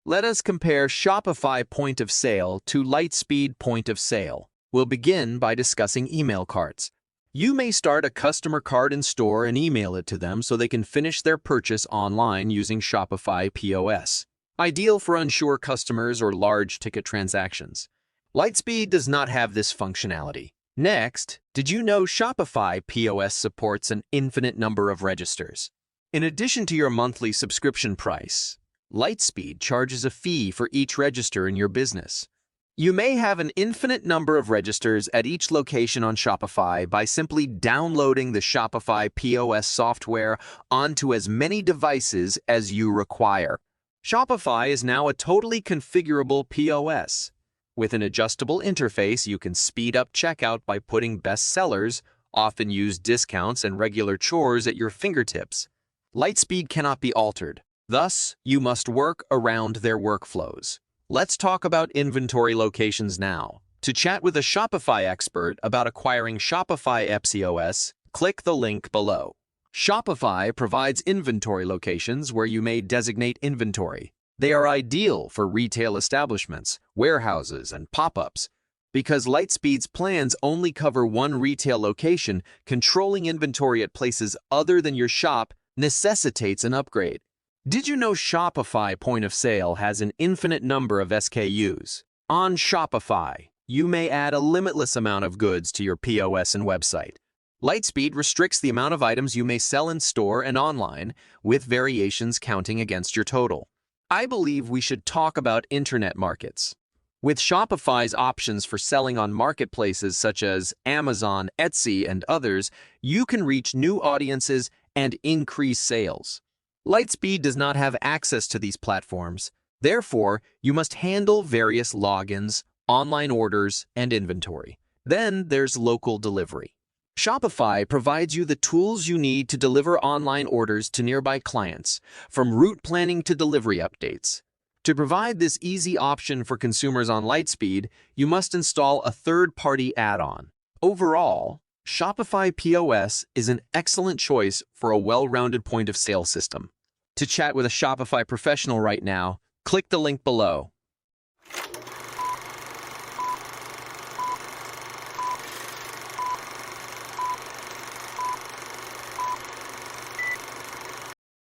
Let us compare Shopify point of sale to Lightspeed point of sale. We'll begin by discussing email cards. You may start a customer card in store and email it to them so they can finish their purchase online using Shopify POS. Ideal for unsure customers or large ticket transactions. Lightspeed does not have this functionality. Next, did you know Shopify POS supports an infinite number of registers? In addition to your monthly subscription price, Lightspeed charges a fee for each register in your business. You may have an infinite number of registers at each location on Shopify by simply downloading the Shopify POS software onto as many devices as you require. Shopify is now a totally configurable POS. With an adjustable interface, you can speed up checkout by putting best sellers, often used discounts, and regular chores at your fingertips. Lightspeed cannot be altered. Thus, you must work around their workflows. Let's talk about inventory locations now. To chat with a Shopify expert about acquiring Shopify POS, click the link below. Shopify provides inventory locations where you may designate inventory. They are ideal for retail establishments, warehouses, and pop-ups. Because Lightspeed's plans only cover one retail location, controlling inventory at places other than your shop necessitates an upgrade. Did you know Shopify point of sale has an infinite number of SKUs? On Shopify, you may add a limitless amount of goods to your POS and website. Lightspeed restricts the amount of items you may sell in store and online, with variations counting against your total. I believe we should talk about internet markets. With Shopify's options for selling on marketplaces such as Amazon, Etsy, and others, you can reach new audiences and increase sales. Lightspeed does not have access to these platforms. Therefore, you must handle various logins, online orders, and inventory. Then there's local delivery. Shopify provides you the tools you need to deliver online orders to nearby clients, from route planning to delivery updates. To provide this easy option for consumers on Lightspeed, you must install a third-party add-on. Overall, Shopify POS is an excellent choice for a well-rounded point-of-sale system. To chat with a Shopify professional right now, click the link below.